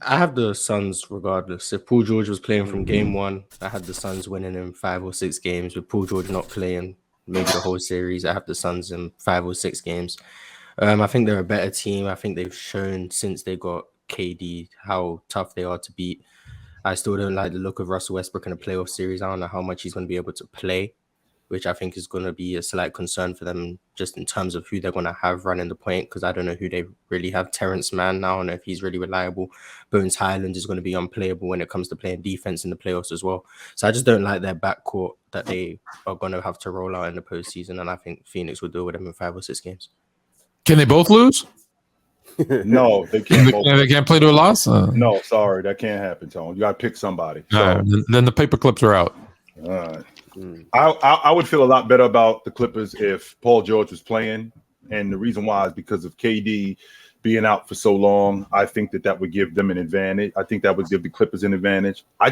I have the Suns regardless. If Paul George was playing from game one, I had the Suns winning in 5 or 6 games. With Paul George not playing maybe the whole series, I have the Suns in 5 or 6 games. I think they're a better team. I think they've shown since they got KD how tough they are to beat. I still don't like the look of Russell Westbrook in a playoff series. I don't know how much he's going to be able to play, which I think is going to be a slight concern for them just in terms of who they're going to have running the point, because I don't know who they really have. Terrence Mann now, and if he's really reliable. Bones Highland is going to be unplayable when it comes to playing defense in the playoffs as well. So I just don't like their backcourt that they are going to have to roll out in the postseason, and I think Phoenix will deal with them in 5 or 6 games. Can they both lose? No, they can't. They can't play to a loss? No, sorry, that can't happen, Tone. You got to pick somebody. So, right. Then the paper clips are out. I would feel a lot better about the Clippers if Paul George was playing, and the reason why is because of KD being out for so long. I think that would give them an advantage. I think that would give the Clippers an advantage. I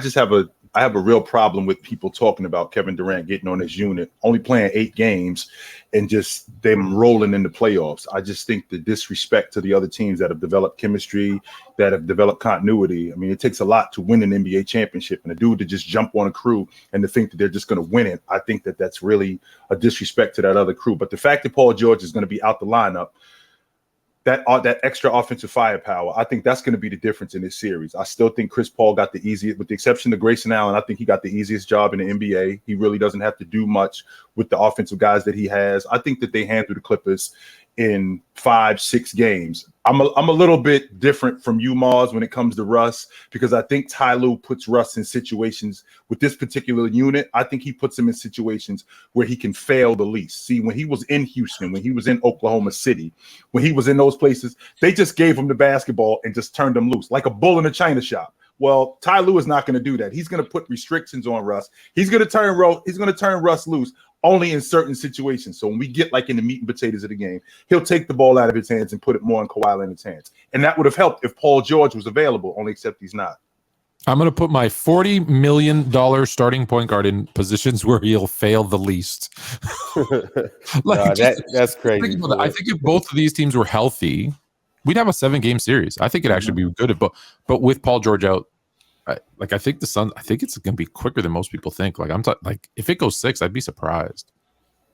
have a real problem with people talking about Kevin Durant getting on his unit, only playing 8 games, and just them rolling in the playoffs. I just think the disrespect to the other teams that have developed chemistry, that have developed continuity. I mean, it takes a lot to win an NBA championship, and a dude to just jump on a crew and to think that they're just going to win it, I think that that's really a disrespect to that other crew. But the fact that Paul George is going to be out the lineup, that extra offensive firepower, I think that's going to be the difference in this series. I still think Chris Paul got the easiest, with the exception of Grayson Allen. I think he got the easiest job in the NBA. He really doesn't have to do much with the offensive guys that he has. I think that they handle the Clippers in 5-6 games. I'm a little bit different from you, Mars, when it comes to Russ, because I think Ty Lue puts Russ in situations with this particular unit. I think he puts him in situations where he can fail the least. See, when he was in Houston, when he was in Oklahoma City, when he was in those places, they just gave him the basketball and just turned him loose like a bull in a china shop. Well, Ty Lue is not going to do that. He's going to put restrictions on Russ. He's going to turn Russ loose only in certain situations. So when we get like in the meat and potatoes of the game, he'll take the ball out of his hands and put it more in Kawhi Leonard's hands. And that would have helped if Paul George was available, only except he's not. I'm going to put my $40 million starting point guard in positions where he'll fail the least. That's crazy. I think if both of these teams were healthy, we'd have a 7-game series. I think it'd actually be good. But with Paul George out, I think the Suns. I think it's going to be quicker than most people think. If it goes 6, I'd be surprised.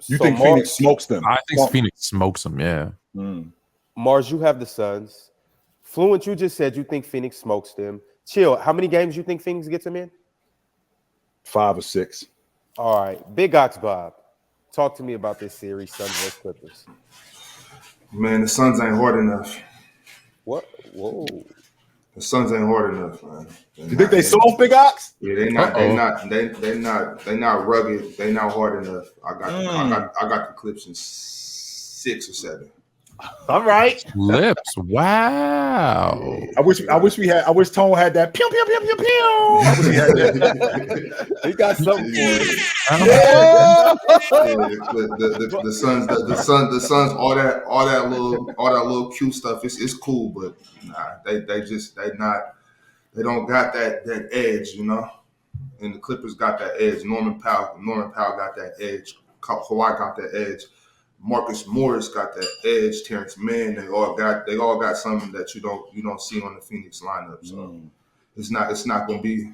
You think Phoenix smokes them? I think Phoenix smokes them. Yeah. Mars, you have the Suns. Fluent, you just said you think Phoenix smokes them. Chill. How many games you think Phoenix gets them in? 5 or 6. All right, Big Ox Bob, talk to me about this series, Suns vs Clippers. Man, the Suns ain't hard enough. What? Whoa. The Suns ain't hard enough, man. You think they soft, Big Ox? Yeah, they're not rugged. They're not hard enough. I got the Clips in 6 or 7. All right. Lips. Wow. I wish Tone had that pew pew pew pew pew. I wish he had that. He got something. The Suns, all that little cute stuff. It's cool, but nah, they don't got that edge, you know. And the Clippers got that edge. Norman Powell got that edge. Kawhi got that edge. Marcus Morris got that edge. Terrence Mann, they all got something that you don't see on the Phoenix lineup. So it's not going to be.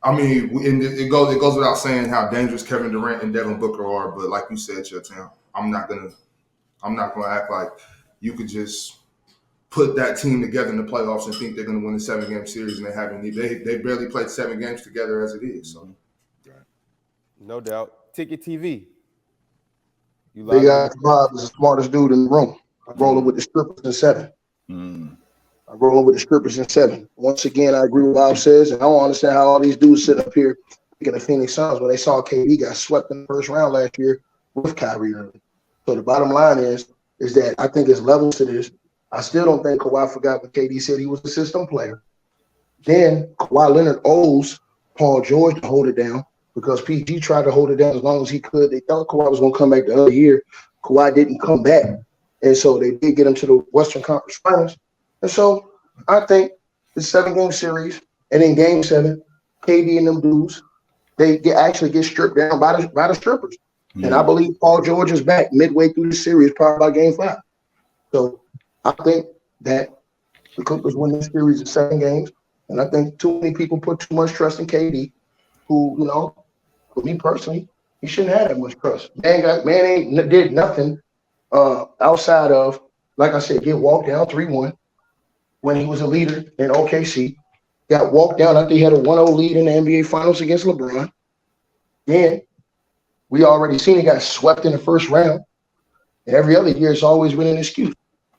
I mean, it goes without saying how dangerous Kevin Durant and Devin Booker are. But like you said, Chilton, I'm not gonna act like you could just put that team together in the playoffs and think they're gonna win a 7-game series, and they haven't. They barely played 7 games together as it is. So, no doubt. Ticket TV. Big Ox Bob is the smartest dude in the room. I'm rolling with the strippers in 7. I'm rolling with the strippers in 7. Once again, I agree with what Bob says, and I don't understand how all these dudes sit up here picking the Phoenix Suns when they saw KD got swept in the first round last year with Kyrie Irving. So the bottom line is that I think there's levels to this. I still don't think Kawhi forgot what KD said he was a system player. Then Kawhi Leonard owes Paul George to hold it down, because PG tried to hold it down as long as he could. They thought Kawhi was going to come back the other year. Kawhi didn't come back. And so they did get him to the Western Conference Finals. And so I think the 7-game series, and in Game 7, KD and them dudes, they actually get stripped down by the strippers. And I believe Paul George is back midway through the series, probably by Game 5. So I think that the Clippers win this series in 7 games. And I think too many people put too much trust in KD, who, for me personally, he shouldn't have that much trust. Man ain't did nothing outside of, like I said, get walked down 3-1 when he was a leader in OKC. Got walked down after he had a 1-0 lead in the NBA Finals against LeBron. Then we already seen he got swept in the first round. And every other year, it's always been an excuse.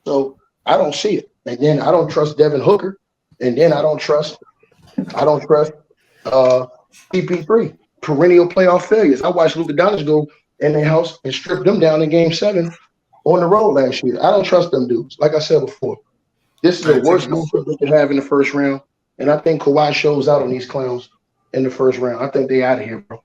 So I don't see it. And then I don't trust Devin Hooker. And then I don't trust CP3. Perennial playoff failures. I watched Luka Doncic go in their house and strip them down in Game 7 on the road last year. I don't trust them dudes. Like I said before, this is the worst matchup they can have in the first round. And I think Kawhi shows out on these clowns in the first round. I think they out of here, bro.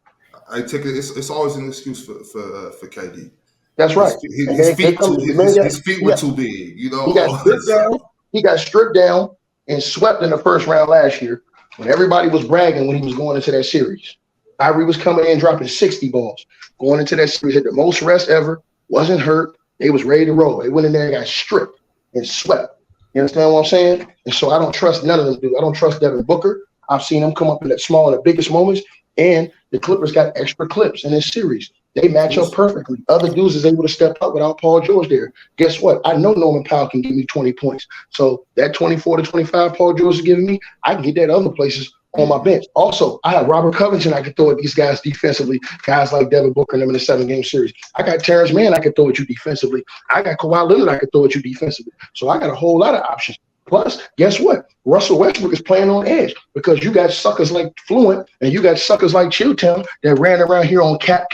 I take it. It's always an excuse for KD. That's right. His feet were too big. He got stripped down and swept in the first round last year when everybody was bragging when he was going into that series. Kyrie was coming in dropping 60 balls. Going into that series, had the most rest ever, wasn't hurt. They was ready to roll. They went in there and got stripped and swept. You understand what I'm saying? And so I don't trust none of them dudes. I don't trust Devin Booker. I've seen him come up in that small in the biggest moments. And the Clippers got extra clips in this series. They match up perfectly. Other dudes is able to step up without Paul George there. Guess what? I know Norman Powell can give me 20 points. So that 24 to 25 Paul George is giving me, I can get that other places on my bench. Also, I have Robert Covington I can throw at these guys defensively, guys like Devin Booker and them in a 7-game series. I got Terrence Mann I can throw at you defensively. I got Kawhi Leonard I can throw at you defensively. So I got a whole lot of options. Plus, guess what? Russell Westbrook is playing on edge because you got suckers like Fluent and you got suckers like Chilltown that ran around here on cap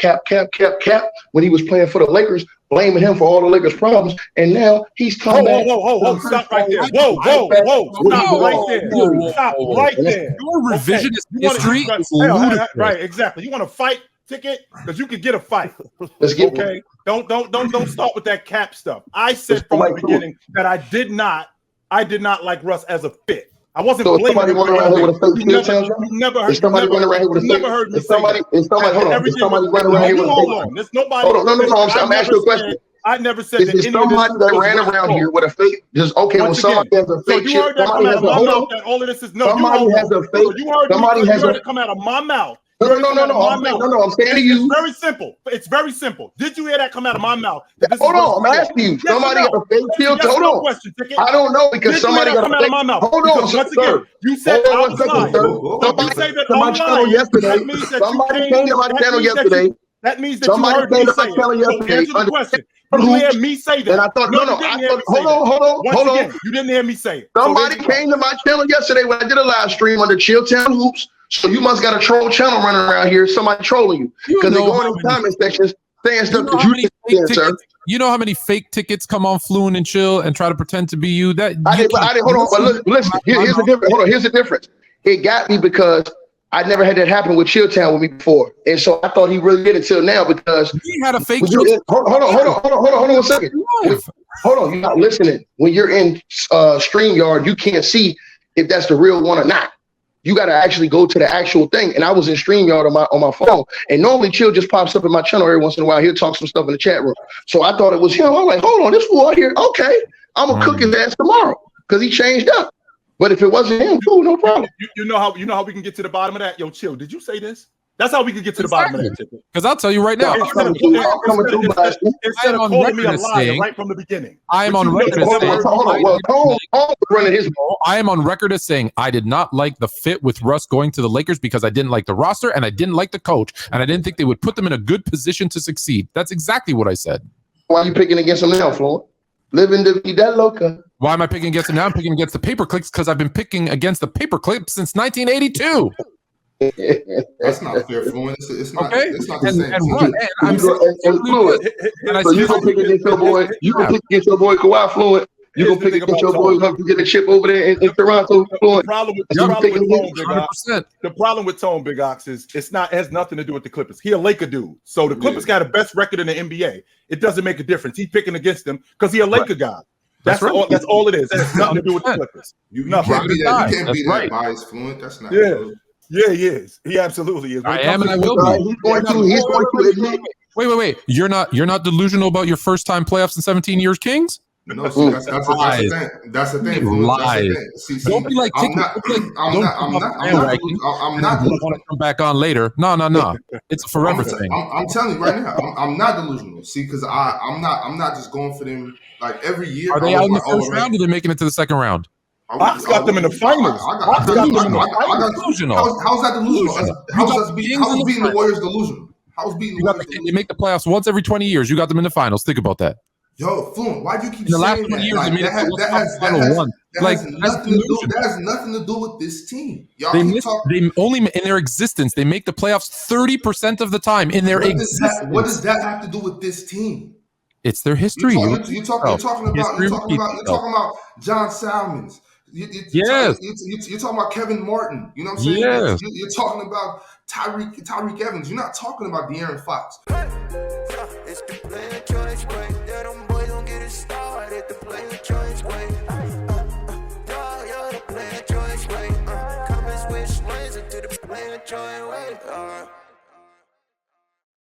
when he was playing for the Lakers, blaming him for all the Lakers' problems. And now he's coming back. Whoa. Stop right there. Whoa. Stop right there. Stop right there. Your revisionist history is ludicrous. Right, exactly. You want a fight ticket? Because you could get a fight. Let's get okay. Don't start with that cap stuff. I said from the beginning that I did not like Russ as a fit. I wasn't blaming somebody him. Running around here with a fake You never heard. Somebody running around here with a fake. Never heard me. Somebody running around here with a fake. Hold on. There's nobody. Hold on. No. I'm asking you a question. I never said that. Is somebody that ran around here with a fake? Just okay. When somebody has a fake chip, somebody has a hold on. All of this is no. Somebody has a fake. Somebody has it come out of my mouth. No. I'm saying to you. It's very simple. It's very simple. Did you hear that come out of my mouth? Hold on. I'm asking you. Somebody got a fake chip. Hold on. I don't know because somebody got a fake. Hold on, sir. You said I was lying. Somebody channel yesterday. Somebody came to my channel yesterday. That means that somebody came to my channel yesterday. Answer the question. You hear me say that? And I thought, hold on. You didn't hear me say it. Somebody came to my channel yesterday when I did a live stream under Chilltown Hoops. So you must got a troll channel running around here. Somebody trolling you because they go in the comment sections saying stuff that you didn't say, sir. You know how many fake tickets come on Fluent and Chill and try to pretend to be you? I did. Hold on, but listen. Here's the difference. Hold on. Here's the difference. It got me because I never had that happen with Chilltown with me before, and so I thought he really did it till now because he had a fake. Hold on 1 second. Hold on, you're not listening. When you're in StreamYard, you can't see if that's the real one or not. You got to actually go to the actual thing. And I was in StreamYard on my phone. And normally Chill just pops up in my channel every once in a while. He'll talk some stuff in the chat room. So I thought it was him. I'm like, hold on, this fool out here. Okay, I'm going to cook his ass tomorrow because he changed up. But if it wasn't him, cool, no problem. You know how we can get to the bottom of that? Yo, Chill, did you say this? That's how we can get to the bottom of that. Because I'll tell you right now. Instead of calling me a liar right from the beginning. I am on record as saying. I am on record as saying I did not like the fit with Russ going to the Lakers because I didn't like the roster and I didn't like the coach and I didn't think they would put them in a good position to succeed. That's exactly what I said. Why are you picking against them now, Floyd? Living to be that loca. Why am I picking against them now? I'm picking against the paperclips because I've been picking against the paperclips since 1982. That's not fair, Fluent. It's not. Okay. It's not the same. So you gonna pick against your boy? You can pick against your boy Kawhi Fluent. You gonna pick against your boy to get a chip over there in Toronto? Fluent. The problem with Tone, Big Ox, is it has nothing to do with the Clippers. He a Laker dude, so the Clippers got the best record in the NBA. It doesn't make a difference. He's picking against them because he a Laker guy. That's all. That's all it is. It has nothing to do with the Clippers. You can't be that biased, Fluent. That's not. Yeah, he is. He absolutely is. I am, and I will be. He's going to admit. Wait. You're not delusional about your first time playoffs in 17 years, Kings? No, see, that's the thing. That's the thing. Fluent. That's the thing. See, Don't be like, I'm not want to come back on later. No. It's a forever thing. I'm telling you right now, I'm not delusional. See, because I'm not just going for them like every year. Are they out in the first round or they're making it to the second round? Fox got them in the finals. How's that delusional? How's beating the Warriors delusional? How's beating the Warriors delusional? They make the playoffs once every 20 years. You got them in the finals. Think about that. Yo, Fluent, why do you keep in the last saying 20 years? Like, they made that has nothing to do with this team. Y'all they only in their existence they make the playoffs 30% of the time in their existence. What does that have to do with this team? It's their history. You're talking about John Salmons. You're talking about Kevin Martin. You know what I'm saying? Yes. You're talking about Tyreek Evans. You're not talking about De'Aaron Fox. It's the player choice way. Yeah, them boys don't get it started. The player choice way. You're the player choice way. Come and switch lanes into the player choice way.